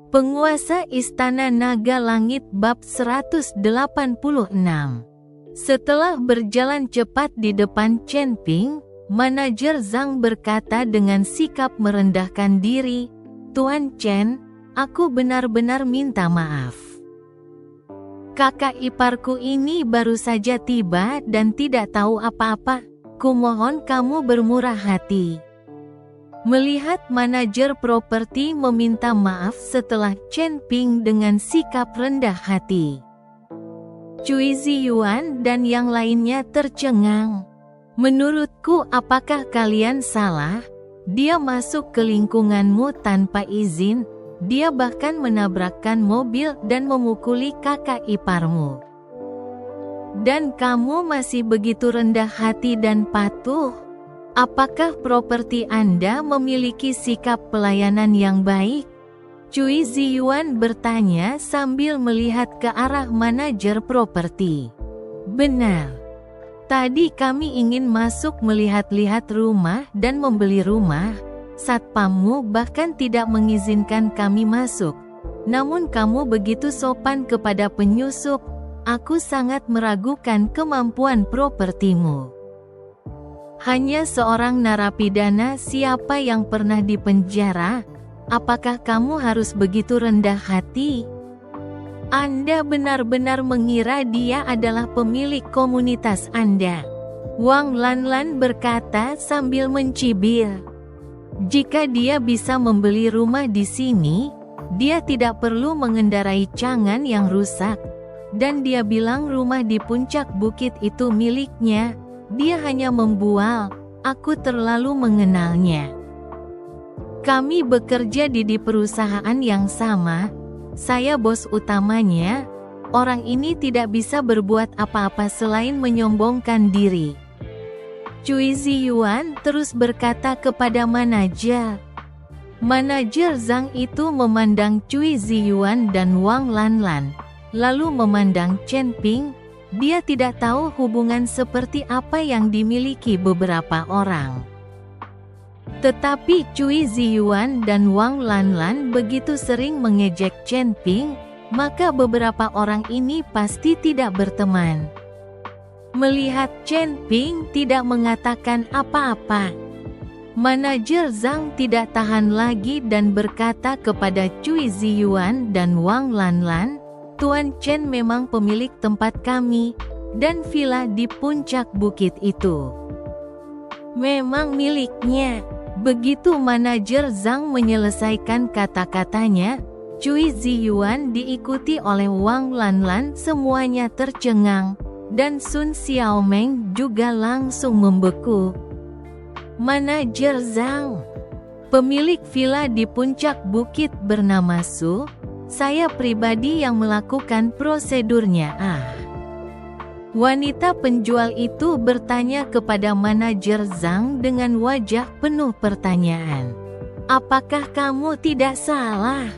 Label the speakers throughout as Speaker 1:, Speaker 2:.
Speaker 1: Penguasa Istana Naga Langit bab 186. Setelah berjalan cepat di depan Chen Ping, manajer Zhang berkata dengan sikap merendahkan diri, "Tuan Chen, aku benar-benar minta maaf. Kakak iparku ini baru saja tiba dan tidak tahu apa-apa. Kumohon kamu bermurah hati." Melihat manajer properti meminta maaf setelah Chen Ping dengan sikap rendah hati, Cui Ziyuan dan yang lainnya tercengang. "Menurutku, apakah kalian salah? Dia masuk ke lingkunganmu tanpa izin, dia bahkan menabrakkan mobil dan memukuli kakak iparmu. Dan kamu masih begitu rendah hati dan patuh? Apakah properti Anda memiliki sikap pelayanan yang baik?" Cui Ziyuan bertanya sambil melihat ke arah manajer properti. "Benar. Tadi kami ingin masuk melihat-lihat rumah dan membeli rumah. Satpammu bahkan tidak mengizinkan kami masuk. Namun kamu begitu sopan kepada penyusup. Aku sangat meragukan kemampuan propertimu. Hanya seorang narapidana siapa yang pernah dipenjara? Apakah kamu harus begitu rendah hati? Anda benar-benar mengira dia adalah pemilik komunitas Anda?" Wang Lanlan berkata sambil mencibir. "Jika dia bisa membeli rumah di sini, dia tidak perlu mengendarai Chang'an yang rusak. Dan dia bilang rumah di puncak bukit itu miliknya. Dia hanya membual. Aku terlalu mengenalnya. Kami bekerja di perusahaan yang sama. Saya bos utamanya. Orang ini tidak bisa berbuat apa-apa selain menyombongkan diri." Cui Ziyuan terus berkata kepada manajer. Manajer Zhang itu memandang Cui Ziyuan dan Wang Lanlan, lalu memandang Chen Ping. Dia tidak tahu hubungan seperti apa yang dimiliki beberapa orang. Tetapi Cui Ziyuan dan Wang Lanlan begitu sering mengejek Chen Ping, maka beberapa orang ini pasti tidak berteman. Melihat Chen Ping tidak mengatakan apa-apa, manajer Zhang tidak tahan lagi dan berkata kepada Cui Ziyuan dan Wang Lanlan, "Tuan Chen memang pemilik tempat kami, dan villa di puncak bukit itu memang miliknya." Begitu manajer Zhang menyelesaikan kata-katanya, Cui Ziyuan diikuti oleh Wang Lanlan semuanya tercengang, dan Sun Xiaomeng juga langsung membeku. Manajer Zhang, pemilik villa di puncak bukit bernama Su, saya pribadi yang melakukan prosedurnya. Wanita penjual itu bertanya kepada manajer Zhang dengan wajah penuh pertanyaan. "Apakah kamu tidak salah?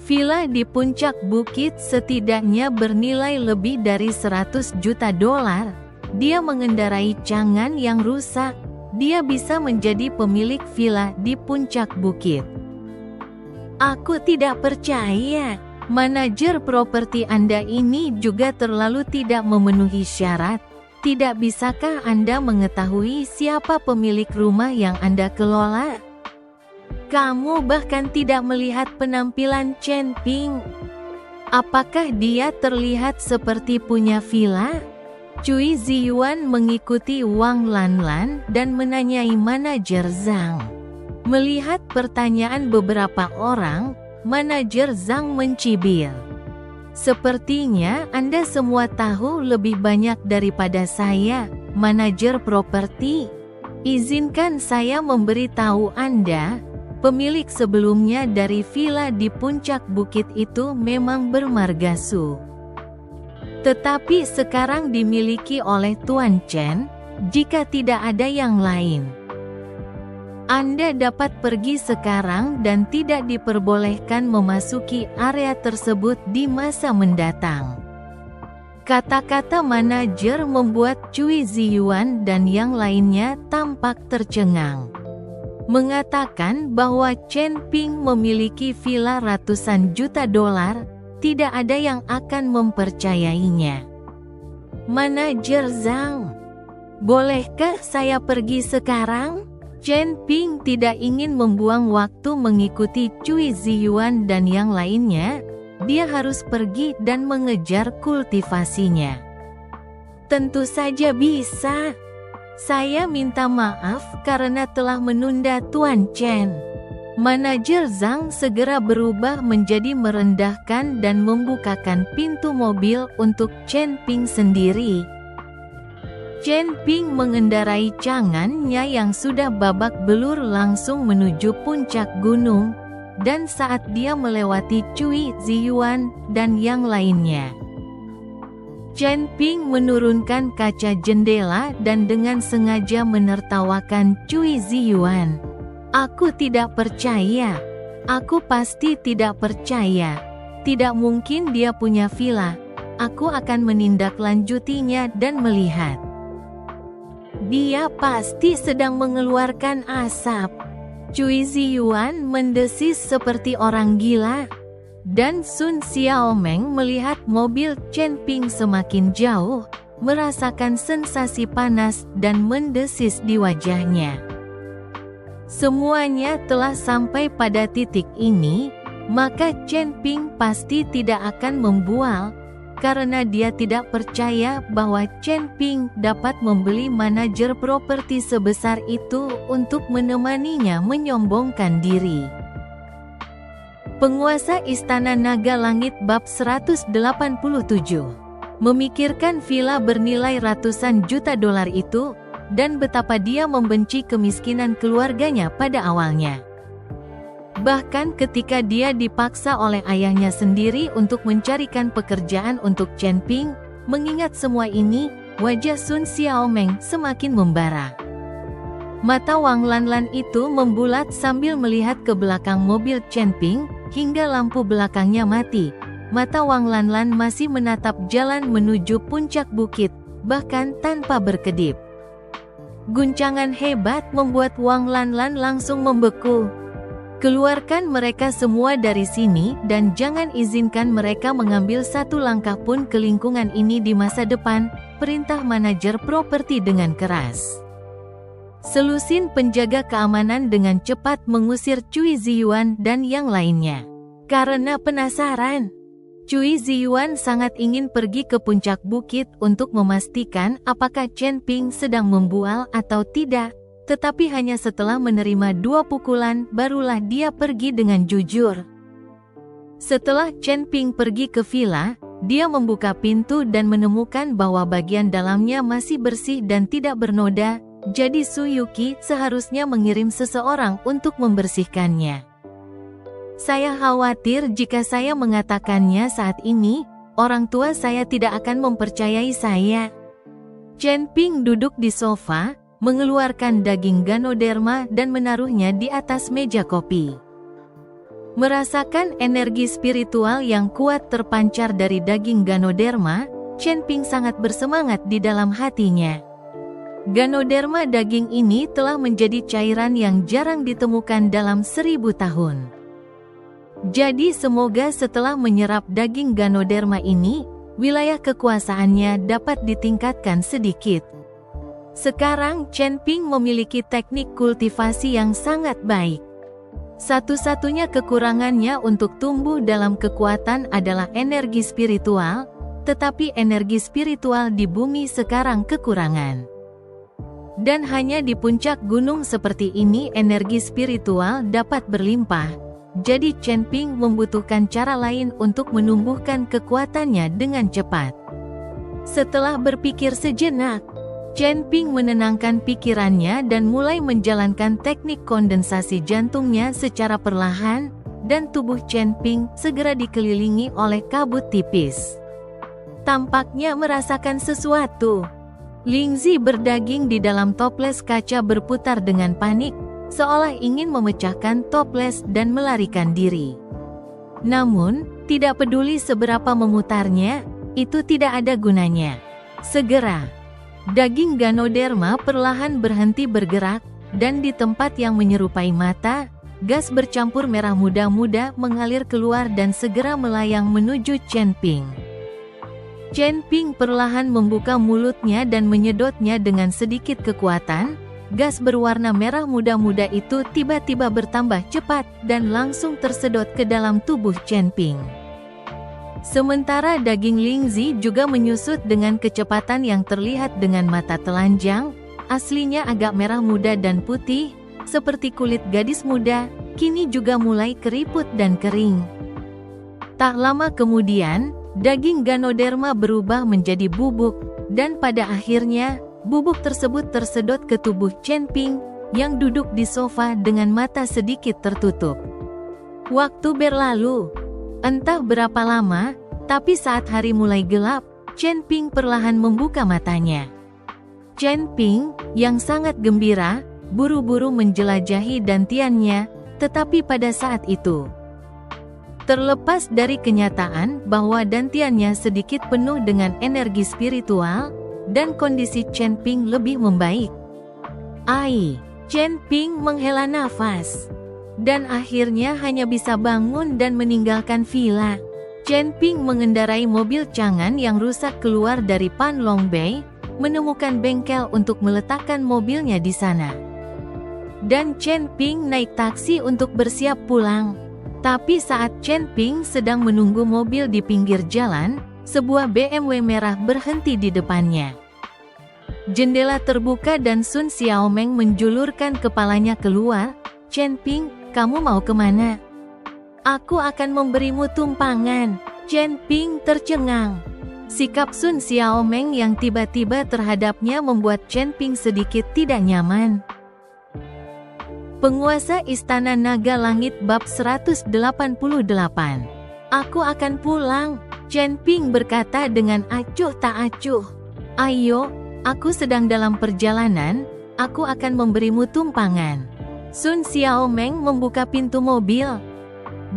Speaker 1: Villa di puncak bukit setidaknya bernilai lebih dari 100 juta dolar. Dia mengendarai Chang'an yang rusak. Dia bisa menjadi pemilik villa di puncak bukit." "Aku tidak percaya. Manajer properti Anda ini juga terlalu tidak memenuhi syarat. Tidak bisakah Anda mengetahui siapa pemilik rumah yang Anda kelola? Kamu bahkan tidak melihat penampilan Chen Ping. Apakah dia terlihat seperti punya villa?" Cui Ziyuan mengikuti Wang Lanlan dan menanyai manajer Zhang. Melihat pertanyaan beberapa orang, manajer Zhang mencibir. "Sepertinya Anda semua tahu lebih banyak daripada saya, manajer properti. Izinkan saya memberitahu Anda, pemilik sebelumnya dari villa di puncak bukit itu memang bermarga Su. Tetapi sekarang dimiliki oleh Tuan Chen, jika tidak ada yang lain. Anda dapat pergi sekarang dan tidak diperbolehkan memasuki area tersebut di masa mendatang." Kata-kata manajer membuat Cui Ziyuan dan yang lainnya tampak tercengang. mengatakan bahwa Chen Ping memiliki villa ratusan juta dolar, tidak ada yang akan mempercayainya. Manajer Zhang, bolehkah saya pergi sekarang? Chen Ping tidak ingin membuang waktu mengikuti Cui Ziyuan dan yang lainnya. Dia harus pergi dan mengejar kultivasinya. Tentu saja bisa. Saya minta maaf karena telah menunda Tuan Chen. Manajer Zhang segera berubah menjadi merendahkan dan membukakan pintu mobil untuk Chen Ping sendiri. Chen Ping mengendarai cangannya yang sudah babak belur langsung menuju puncak gunung, dan saat dia melewati Cui Ziyuan dan yang lainnya, Chen Ping menurunkan kaca jendela dan dengan sengaja menertawakan Cui Ziyuan. Aku tidak percaya. Aku pasti tidak percaya. Tidak mungkin dia punya villa. Aku akan menindaklanjutinya dan melihat. Dia pasti sedang mengeluarkan asap. Cui Ziyuan mendesis seperti orang gila. Dan Sun Xiaomeng melihat mobil Chen Ping semakin jauh, merasakan sensasi panas dan mendesis di wajahnya. Semuanya telah sampai pada titik ini, maka Chen Ping pasti tidak akan membual, karena dia tidak percaya bahwa Chen Ping dapat membeli manajer properti sebesar itu untuk menemaninya menyombongkan diri. Penguasa Istana Naga Langit bab 187 memikirkan villa bernilai ratusan juta dolar itu, dan betapa dia membenci kemiskinan keluarganya pada awalnya. Bahkan ketika dia dipaksa oleh ayahnya sendiri untuk mencarikan pekerjaan untuk Chen Ping, mengingat semua ini, wajah Sun Xiaomeng semakin membara. Mata Wang Lanlan itu membulat sambil melihat ke belakang mobil Chen Ping, hingga lampu belakangnya mati. Mata Wang Lanlan masih menatap jalan menuju puncak bukit, bahkan tanpa berkedip. Guncangan hebat membuat Wang Lanlan langsung membeku. Keluarkan mereka semua dari sini dan jangan izinkan mereka mengambil satu langkah pun ke lingkungan ini di masa depan, perintah manajer properti dengan keras. Selusin penjaga keamanan dengan cepat mengusir Cui Ziyuan dan yang lainnya. Karena penasaran, Cui Ziyuan sangat ingin pergi ke puncak bukit untuk memastikan apakah Chen Ping sedang membual atau tidak, tetapi hanya setelah menerima 2 pukulan barulah dia pergi dengan jujur. Setelah Chen Ping pergi ke villa, dia membuka pintu dan menemukan bahwa bagian dalamnya masih bersih dan tidak bernoda, jadi Su Yuqi seharusnya mengirim seseorang untuk membersihkannya. Saya khawatir jika saya mengatakannya saat ini, orang tua saya tidak akan mempercayai saya. Chen Ping duduk di sofa, mengeluarkan daging Ganoderma dan menaruhnya di atas meja kopi. Merasakan energi spiritual yang kuat terpancar dari daging Ganoderma, Chen Ping sangat bersemangat di dalam hatinya. Ganoderma daging ini telah menjadi cairan yang jarang ditemukan dalam 1000 tahun. Jadi semoga setelah menyerap daging Ganoderma ini, wilayah kekuasaannya dapat ditingkatkan sedikit. Sekarang Chen Ping memiliki teknik kultivasi yang sangat baik. Satu-satunya kekurangannya untuk tumbuh dalam kekuatan adalah energi spiritual, tetapi energi spiritual di bumi sekarang kekurangan. Dan hanya di puncak gunung seperti ini energi spiritual dapat berlimpah. Jadi Chen Ping membutuhkan cara lain untuk menumbuhkan kekuatannya dengan cepat. Setelah berpikir sejenak, Chen Ping menenangkan pikirannya dan mulai menjalankan teknik kondensasi jantungnya secara perlahan, dan tubuh Chen Ping segera dikelilingi oleh kabut tipis. Tampaknya merasakan sesuatu. Lingzi berdaging di dalam toples kaca berputar dengan panik, seolah ingin memecahkan toples dan melarikan diri. Namun, tidak peduli seberapa memutarnya, itu tidak ada gunanya. Segera, daging Ganoderma perlahan berhenti bergerak, dan di tempat yang menyerupai mata, gas bercampur merah muda-muda mengalir keluar dan segera melayang menuju Chen Ping. Chen Ping perlahan membuka mulutnya dan menyedotnya dengan sedikit kekuatan. Gas berwarna merah muda-muda itu tiba-tiba bertambah cepat dan langsung tersedot ke dalam tubuh Chen Ping. Sementara daging Lingzi juga menyusut dengan kecepatan yang terlihat dengan mata telanjang, aslinya agak merah muda dan putih, seperti kulit gadis muda, kini juga mulai keriput dan kering. Tak lama kemudian, daging Ganoderma berubah menjadi bubuk, dan pada akhirnya, bubuk tersebut tersedot ke tubuh Chen Ping, yang duduk di sofa dengan mata sedikit tertutup. Waktu berlalu. Entah berapa lama, tapi saat hari mulai gelap, Chen Ping perlahan membuka matanya. Chen Ping, yang sangat gembira, buru-buru menjelajahi dantiannya, tetapi pada saat itu, terlepas dari kenyataan bahwa dantiannya sedikit penuh dengan energi spiritual, dan kondisi Chen Ping lebih membaik. Chen Ping menghela nafas, dan akhirnya hanya bisa bangun dan meninggalkan villa. Chen Ping mengendarai mobil Chang'an yang rusak keluar dari Pan Long Bay, menemukan bengkel untuk meletakkan mobilnya di sana. Dan Chen Ping naik taksi untuk bersiap pulang. Tapi saat Chen Ping sedang menunggu mobil di pinggir jalan, sebuah BMW merah berhenti di depannya. Jendela terbuka dan Sun Xiaomeng menjulurkan kepalanya keluar. Chen Ping, kamu mau kemana? Aku akan memberimu tumpangan. Chen Ping tercengang. Sikap Sun Xiaomeng yang tiba-tiba terhadapnya membuat Chen Ping sedikit tidak nyaman. Penguasa Istana Naga Langit bab 188. Aku akan pulang, Chen Ping berkata dengan acuh tak acuh. Ayo, aku sedang dalam perjalanan, aku akan memberimu tumpangan. Sun Xiaomeng membuka pintu mobil.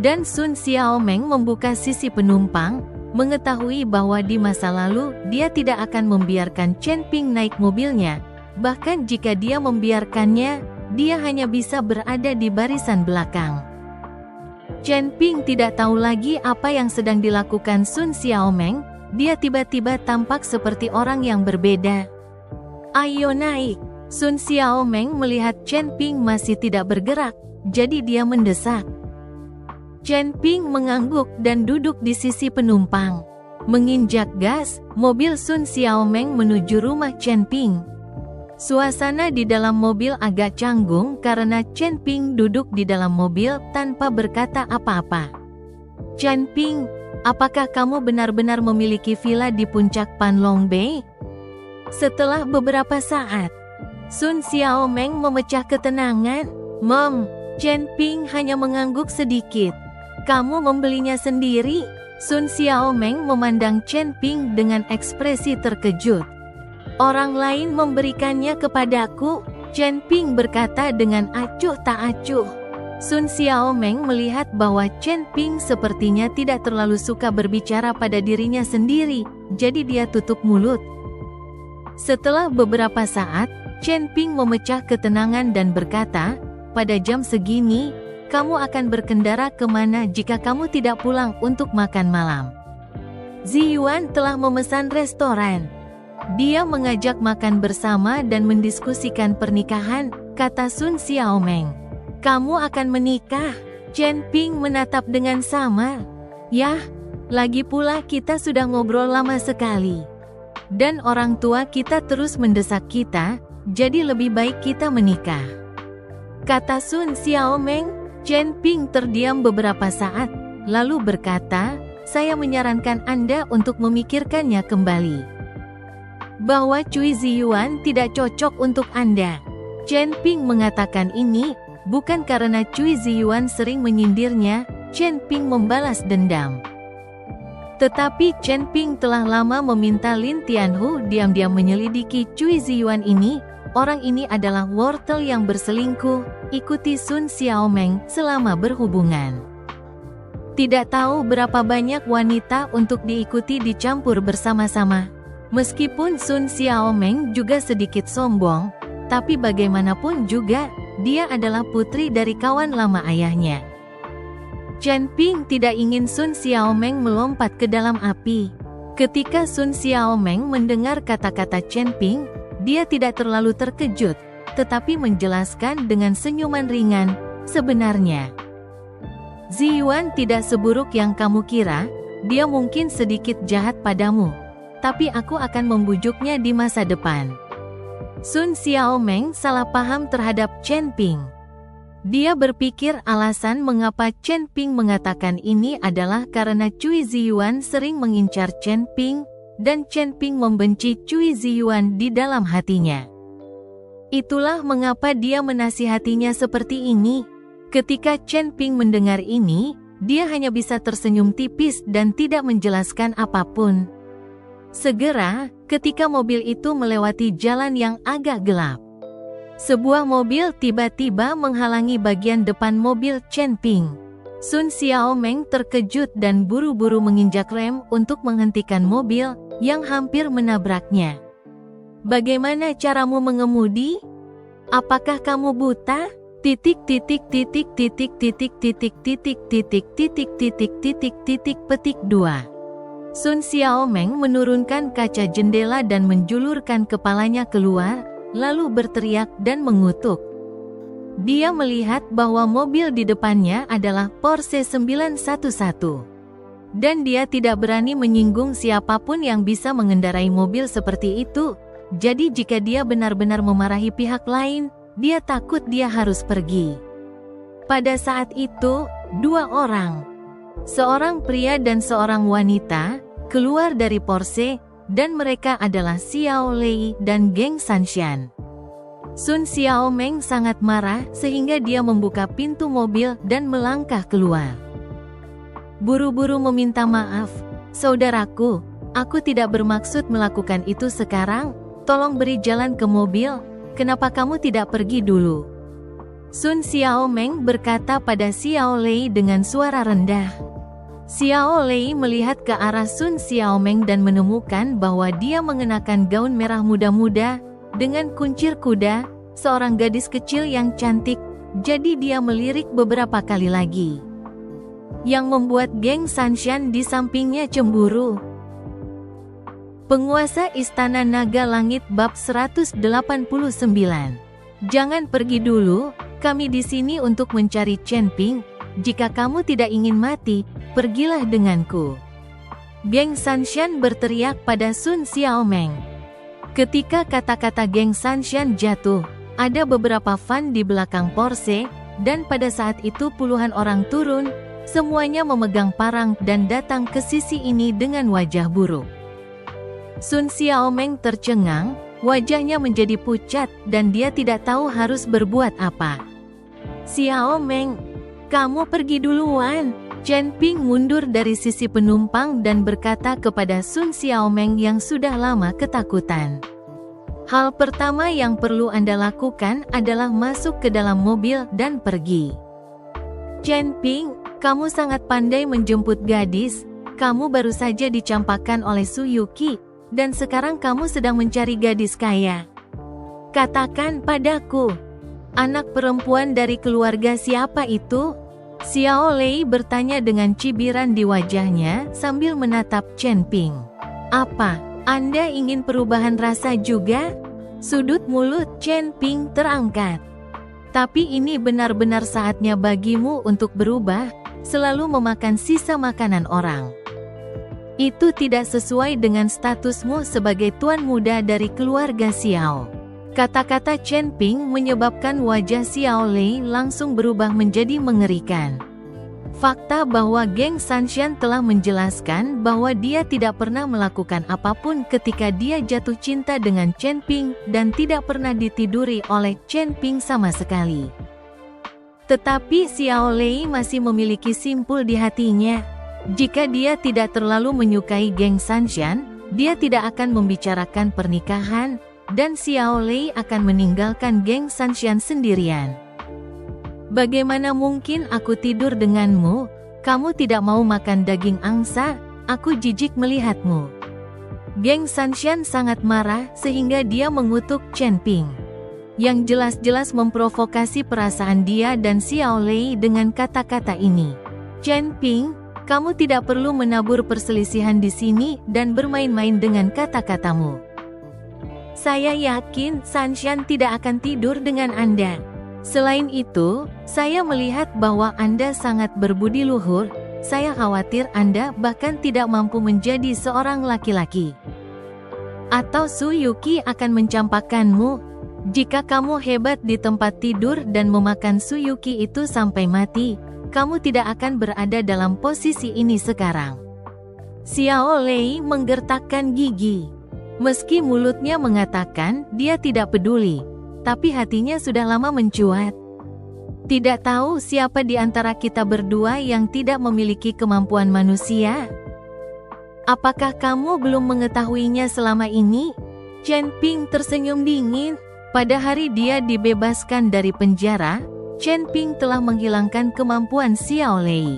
Speaker 1: Dan Sun Xiaomeng membuka sisi penumpang, mengetahui bahwa di masa lalu dia tidak akan membiarkan Chen Ping naik mobilnya. Bahkan jika dia membiarkannya, dia hanya bisa berada di barisan belakang. Chen Ping tidak tahu lagi apa yang sedang dilakukan Sun Xiaomeng, dia tiba-tiba tampak seperti orang yang berbeda. Ayo naik. Sun Xiaomeng melihat Chen Ping masih tidak bergerak, jadi dia mendesak. Chen Ping mengangguk dan duduk di sisi penumpang. Menginjak gas, mobil Sun Xiaomeng menuju rumah Chen Ping. Suasana di dalam mobil agak canggung karena Chen Ping duduk di dalam mobil tanpa berkata apa-apa. Chen Ping, apakah kamu benar-benar memiliki villa di puncak Pan Long Bay? Setelah beberapa saat, Sun Xiaomeng memecah ketenangan. Mom, Chen Ping hanya mengangguk sedikit. Kamu membelinya sendiri? Sun Xiaomeng memandang Chen Ping dengan ekspresi terkejut. Orang lain memberikannya kepadaku, Chen Ping berkata dengan acuh tak acuh. Sun Xiaomeng melihat bahwa Chen Ping sepertinya tidak terlalu suka berbicara pada dirinya sendiri, jadi dia tutup mulut. Setelah beberapa saat, Chen Ping memecah ketenangan dan berkata, pada jam segini, kamu akan berkendara kemana jika kamu tidak pulang untuk makan malam? Ziyuan telah memesan restoran. Dia mengajak makan bersama dan mendiskusikan pernikahan, kata Sun Xiaomeng. Kamu akan menikah? Chen Ping menatap dengan samar. Yah, lagi pula kita sudah ngobrol lama sekali. Dan orang tua kita terus mendesak kita, jadi lebih baik kita menikah. Kata Sun Xiaomeng. Chen Ping terdiam beberapa saat, lalu berkata, saya menyarankan Anda untuk memikirkannya kembali. Bahwa Cui Ziyuan tidak cocok untuk Anda. Chen Ping mengatakan ini, bukan karena Cui Ziyuan sering menyindirnya, Chen Ping membalas dendam. Tetapi Chen Ping telah lama meminta Lin Tianhu diam-diam menyelidiki Cui Ziyuan ini. Orang ini adalah wortel yang berselingkuh, ikuti Sun Xiaomeng selama berhubungan. Tidak tahu berapa banyak wanita untuk diikuti dicampur bersama-sama. Meskipun Sun Xiaomeng juga sedikit sombong, Tapi bagaimanapun juga, dia adalah putri dari kawan lama ayahnya. Chen Ping tidak ingin Sun Xiaomeng melompat ke dalam api. Ketika Sun Xiaomeng mendengar kata-kata Chen Ping, dia tidak terlalu terkejut, tetapi menjelaskan dengan senyuman ringan, sebenarnya Ziyuan tidak seburuk yang kamu kira, dia mungkin sedikit jahat padamu. Tapi aku akan membujuknya di masa depan. Sun Xiaomeng salah paham terhadap Chen Ping. Dia berpikir alasan mengapa Chen Ping mengatakan ini adalah karena Cui Ziyuan sering mengincar Chen Ping, dan Chen Ping membenci Cui Ziyuan di dalam hatinya. Itulah mengapa dia menasihatinya seperti ini. Ketika Chen Ping mendengar ini, dia hanya bisa tersenyum tipis dan tidak menjelaskan apapun. Segera, ketika mobil itu melewati jalan yang agak gelap, sebuah mobil tiba-tiba menghalangi bagian depan mobil Chen Ping. Sun Xiaomeng terkejut dan buru-buru menginjak rem untuk menghentikan mobil yang hampir menabraknya. Bagaimana caramu mengemudi? Apakah kamu buta? Petik 2. Sun Xiaomeng menurunkan kaca jendela dan menjulurkan kepalanya keluar, lalu berteriak dan mengutuk. Dia melihat bahwa mobil di depannya adalah Porsche 911. Dan dia tidak berani menyinggung siapapun yang bisa mengendarai mobil seperti itu. Jadi jika dia benar-benar memarahi pihak lain, dia takut dia harus pergi. Pada saat itu, dua orang, seorang pria dan seorang wanita, keluar dari Porsche, dan mereka adalah Xiao Lei dan Geng Sanshan. Sun Xiaomeng sangat marah sehingga dia membuka pintu mobil dan melangkah keluar. Buru-buru meminta maaf, saudaraku, aku tidak bermaksud melakukan itu sekarang, tolong beri jalan ke mobil, kenapa kamu tidak pergi dulu? Sun Xiaomeng berkata pada Xiao Lei dengan suara rendah. Xiao Lei melihat ke arah Sun Xiaomeng dan menemukan bahwa dia mengenakan gaun merah muda-muda, dengan kuncir kuda, seorang gadis kecil yang cantik, jadi dia melirik beberapa kali lagi. Yang membuat Geng Sanshan di sampingnya cemburu. Penguasa Istana Naga Langit bab 189. Jangan pergi dulu, kami di sini untuk mencari Chen Ping. Jika kamu tidak ingin mati, pergilah denganku. Geng Sanshan berteriak pada Sun Xiaomeng. Ketika kata-kata Geng Sanshan jatuh, ada beberapa fan di belakang Porsche, dan pada saat itu puluhan orang turun, semuanya memegang parang dan datang ke sisi ini dengan wajah buruk. Sun Xiaomeng tercengang, wajahnya menjadi pucat dan dia tidak tahu harus berbuat apa. Xiaomeng, kamu pergi duluan. Chen Ping mundur dari sisi penumpang dan berkata kepada Sun Xiaomeng yang sudah lama ketakutan. Hal pertama yang perlu Anda lakukan adalah masuk ke dalam mobil dan pergi. Chen Ping, kamu sangat pandai menjemput gadis, kamu baru saja dicampakkan oleh Su Yuqi, dan sekarang kamu sedang mencari gadis kaya. Katakan padaku, anak perempuan dari keluarga siapa itu? Xiao Lei bertanya dengan cibiran di wajahnya sambil menatap Chen Ping. Apa, Anda ingin perubahan rasa juga? Sudut mulut Chen Ping terangkat. Tapi ini benar-benar saatnya bagimu untuk berubah, selalu memakan sisa makanan orang. Itu tidak sesuai dengan statusmu sebagai tuan muda dari keluarga Xiao. Kata-kata Chen Ping menyebabkan wajah Xiao Lei langsung berubah menjadi mengerikan. Fakta bahwa Geng Sanshan telah menjelaskan bahwa dia tidak pernah melakukan apapun ketika dia jatuh cinta dengan Chen Ping dan tidak pernah ditiduri oleh Chen Ping sama sekali. Tetapi Xiao Lei masih memiliki simpul di hatinya. Jika dia tidak terlalu menyukai Geng Sanshan, dia tidak akan membicarakan pernikahan, dan Xiao Lei akan meninggalkan Geng Sanshan sendirian. Bagaimana mungkin aku tidur denganmu? Kamu tidak mau makan daging angsa? Aku jijik melihatmu. Geng Sanshan sangat marah sehingga dia mengutuk Chen Ping. yang jelas-jelas memprovokasi perasaan dia dan Xiao Lei dengan kata-kata ini. Chen Ping, kamu tidak perlu menabur perselisihan di sini dan bermain-main dengan kata-katamu. Saya yakin Sanshan tidak akan tidur dengan Anda. Selain itu, saya melihat bahwa Anda sangat berbudi luhur. Saya khawatir Anda bahkan tidak mampu menjadi seorang laki-laki. Atau Su Yuqi akan mencampakkanmu. Jika kamu hebat di tempat tidur dan memakan Su Yuqi itu sampai mati, kamu tidak akan berada dalam posisi ini sekarang. Xiao Lei menggertakkan gigi. Meski mulutnya mengatakan dia tidak peduli, tapi hatinya sudah lama mencuat. Tidak tahu siapa di antara kita berdua yang tidak memiliki kemampuan manusia? Apakah kamu belum mengetahuinya selama ini? Chen Ping tersenyum dingin. Pada hari dia dibebaskan dari penjara, Chen Ping telah menghilangkan kemampuan Xiao Lei.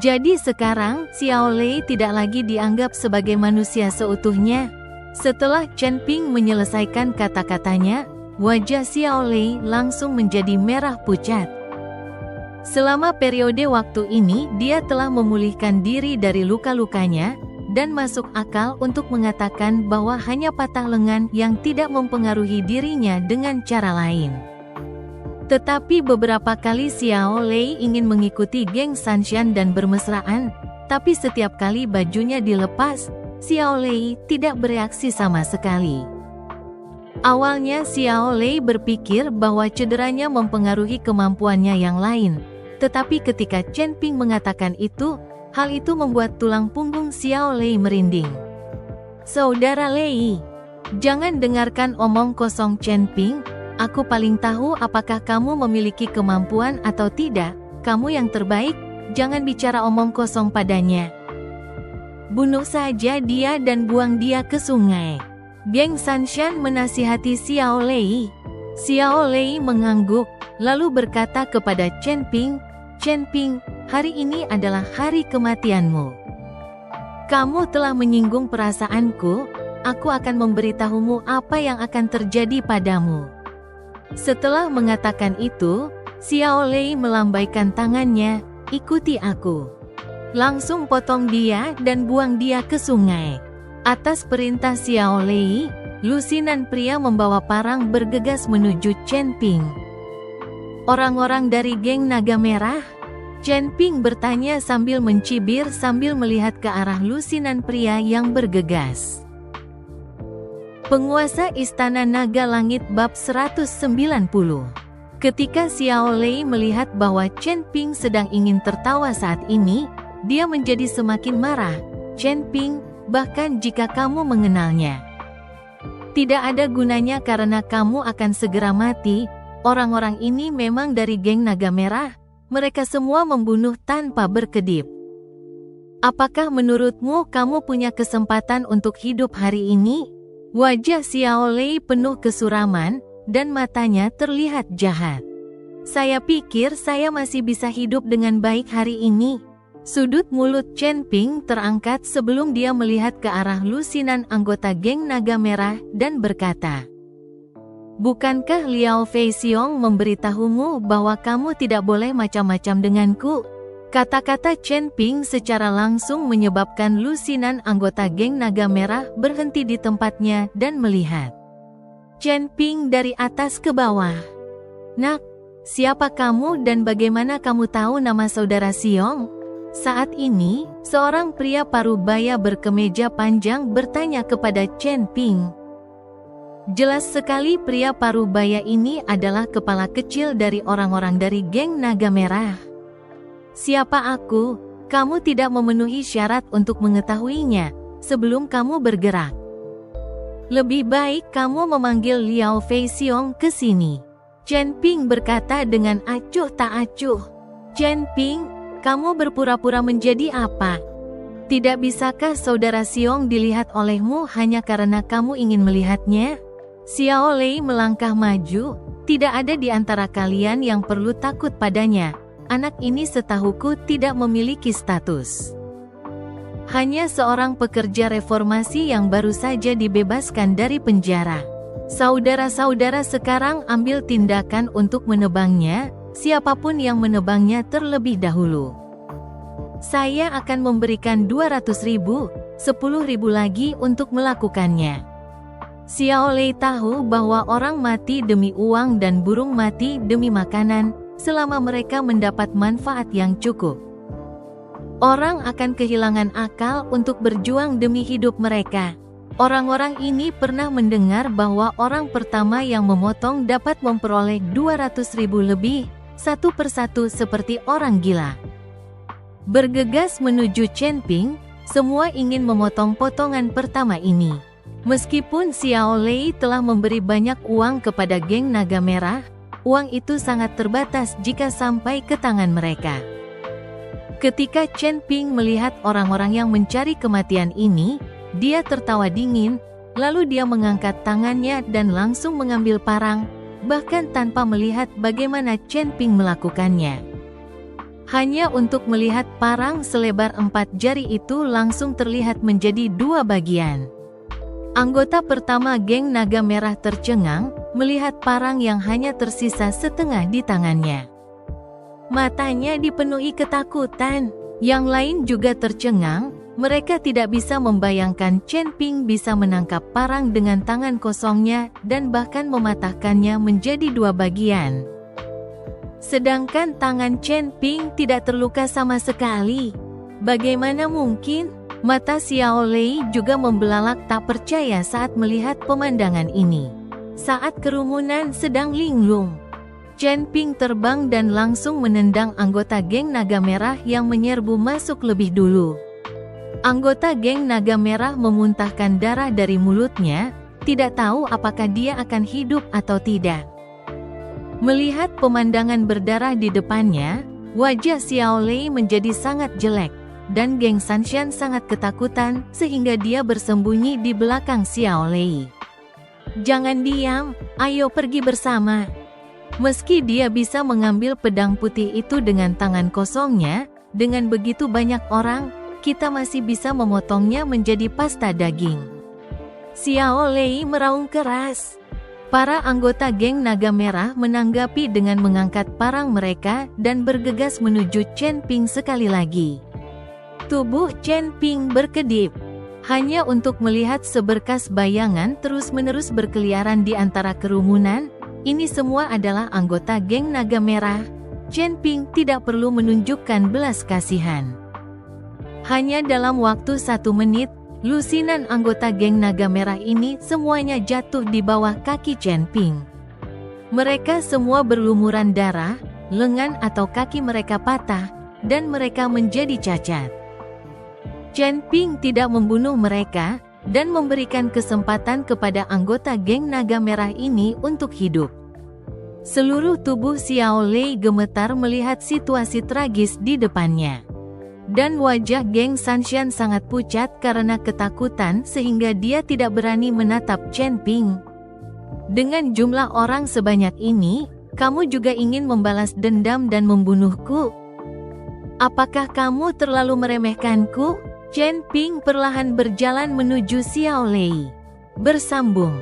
Speaker 1: Jadi sekarang, Xiao Lei tidak lagi dianggap sebagai manusia seutuhnya. Setelah Chen Ping menyelesaikan kata-katanya, wajah Xiao Lei langsung menjadi merah pucat. Selama periode waktu ini, dia telah memulihkan diri dari luka-lukanya, dan masuk akal untuk mengatakan bahwa hanya patah lengan yang tidak mempengaruhi dirinya dengan cara lain. Tetapi beberapa kali Xiao Lei ingin mengikuti geng Sanshan dan bermesraan, tapi setiap kali bajunya dilepas, Xiao Lei tidak bereaksi sama sekali. Awalnya Xiao Lei berpikir bahwa cederanya mempengaruhi kemampuannya yang lain, tetapi ketika Chen Ping mengatakan itu, hal itu membuat tulang punggung Xiao Lei merinding. Saudara Lei, jangan dengarkan omong kosong Chen Ping, aku paling tahu apakah kamu memiliki kemampuan atau tidak, kamu yang terbaik, jangan bicara omong kosong padanya. Bunuh saja dia dan buang dia ke sungai. Geng Sanshan menasihati Xiao Lei. Xiao Lei mengangguk, lalu berkata kepada Chen Ping, Chen Ping, hari ini adalah hari kematianmu. Kamu telah menyinggung perasaanku, aku akan memberitahumu apa yang akan terjadi padamu. Setelah mengatakan itu, Xiao Lei melambaikan tangannya, ikuti aku. Langsung potong dia dan buang dia ke sungai. Atas perintah Xiao Lei, lusinan pria membawa parang bergegas menuju Chen Ping. Orang-orang dari geng Naga Merah? Chen Ping bertanya sambil mencibir sambil melihat ke arah lusinan pria yang bergegas. Penguasa Istana Naga Langit bab 190. Ketika Xiao Lei melihat bahwa Chen Ping sedang ingin tertawa saat ini, dia menjadi semakin marah. Chen Ping, bahkan jika kamu mengenalnya, tidak ada gunanya karena kamu akan segera mati. Orang-orang ini memang dari geng Naga Merah. Mereka semua membunuh tanpa berkedip. Apakah menurutmu kamu punya kesempatan untuk hidup hari ini? Wajah Xiao Lei penuh kesuraman, dan matanya terlihat jahat. Saya pikir saya masih bisa hidup dengan baik hari ini. Sudut mulut Chen Ping terangkat sebelum dia melihat ke arah lusinan anggota geng Naga Merah dan berkata, bukankah Liao Feixiong memberitahumu bahwa kamu tidak boleh macam-macam denganku? Kata-kata Chen Ping secara langsung menyebabkan lusinan anggota geng Naga Merah berhenti di tempatnya dan melihat Chen Ping dari atas ke bawah. Nak, siapa kamu dan bagaimana kamu tahu nama saudara Xiong? Saat ini, seorang pria parubaya berkemeja panjang bertanya kepada Chen Ping. Jelas sekali pria parubaya ini adalah kepala kecil dari orang-orang dari geng Naga Merah. Siapa aku? Kamu tidak memenuhi syarat untuk mengetahuinya sebelum kamu bergerak. Lebih baik kamu memanggil Liao Feixiong ke sini. Chen Ping berkata dengan acuh tak acuh. Chen Ping, kamu berpura-pura menjadi apa? Tidak bisakah saudara Xiong dilihat olehmu hanya karena kamu ingin melihatnya? Xiao Lei melangkah maju, tidak ada di antara kalian yang perlu takut padanya. Anak ini setahuku tidak memiliki status. Hanya seorang pekerja reformasi yang baru saja dibebaskan dari penjara. Saudara-saudara sekarang ambil tindakan untuk menebangnya, siapapun yang menebangnya terlebih dahulu. Saya akan memberikan 200.000, 10.000 lagi untuk melakukannya. Xiao Lei tahu bahwa orang mati demi uang dan burung mati demi makanan, selama mereka mendapat manfaat yang cukup. Orang akan kehilangan akal untuk berjuang demi hidup mereka. Orang-orang ini pernah mendengar bahwa orang pertama yang memotong dapat memperoleh 200.000 lebih, satu persatu seperti orang gila. Bergegas menuju Chen Ping, semua ingin memotong potongan pertama ini. Meskipun Xiao Lei telah memberi banyak uang kepada geng Naga Merah, uang itu sangat terbatas jika sampai ke tangan mereka. Ketika Chen Ping melihat orang-orang yang mencari kematian ini, dia tertawa dingin, lalu dia mengangkat tangannya dan langsung mengambil parang, bahkan tanpa melihat bagaimana Chen Ping melakukannya. Hanya untuk melihat parang selebar 4 jari itu langsung terlihat menjadi 2 bagian. Anggota pertama geng Naga Merah tercengang, melihat parang yang hanya tersisa setengah di tangannya. Matanya dipenuhi ketakutan. Yang lain juga tercengang, mereka tidak bisa membayangkan Chen Ping bisa menangkap parang dengan tangan kosongnya dan bahkan mematahkannya menjadi 2 bagian. Sedangkan tangan Chen Ping tidak terluka sama sekali. Bagaimana mungkin? Mata Xiao Lei juga membelalak tak percaya saat melihat pemandangan ini. Saat kerumunan sedang linglung, Chen Ping terbang dan langsung menendang anggota geng Naga Merah yang menyerbu masuk lebih dulu. Anggota geng Naga Merah memuntahkan darah dari mulutnya, tidak tahu apakah dia akan hidup atau tidak. Melihat pemandangan berdarah di depannya, wajah Xiao Lei menjadi sangat jelek, dan geng Sanshan sangat ketakutan sehingga dia bersembunyi di belakang Xiao Lei. Jangan diam, ayo pergi bersama. Meski dia bisa mengambil pedang putih itu dengan tangan kosongnya, dengan begitu banyak orang, kita masih bisa memotongnya menjadi pasta daging. Xiao Lei meraung keras. Para anggota geng Naga Merah menanggapi dengan mengangkat parang mereka dan bergegas menuju Chen Ping sekali lagi. Tubuh Chen Ping berkedip, hanya untuk melihat seberkas bayangan terus-menerus berkeliaran di antara kerumunan. Ini semua adalah anggota geng Naga Merah. Chen Ping tidak perlu menunjukkan belas kasihan. Hanya dalam waktu 1 menit, lusinan anggota geng Naga Merah ini semuanya jatuh di bawah kaki Chen Ping. Mereka semua berlumuran darah, lengan atau kaki mereka patah, dan mereka menjadi cacat. Chen Ping tidak membunuh mereka, dan memberikan kesempatan kepada anggota geng Naga Merah ini untuk hidup. Seluruh tubuh Xiao Lei gemetar melihat situasi tragis di depannya. Dan wajah geng Sanshan sangat pucat karena ketakutan sehingga dia tidak berani menatap Chen Ping. Dengan jumlah orang sebanyak ini, kamu juga ingin membalas dendam dan membunuhku? Apakah kamu terlalu meremehkanku? Chen Ping perlahan berjalan menuju Xiao Lei. Bersambung.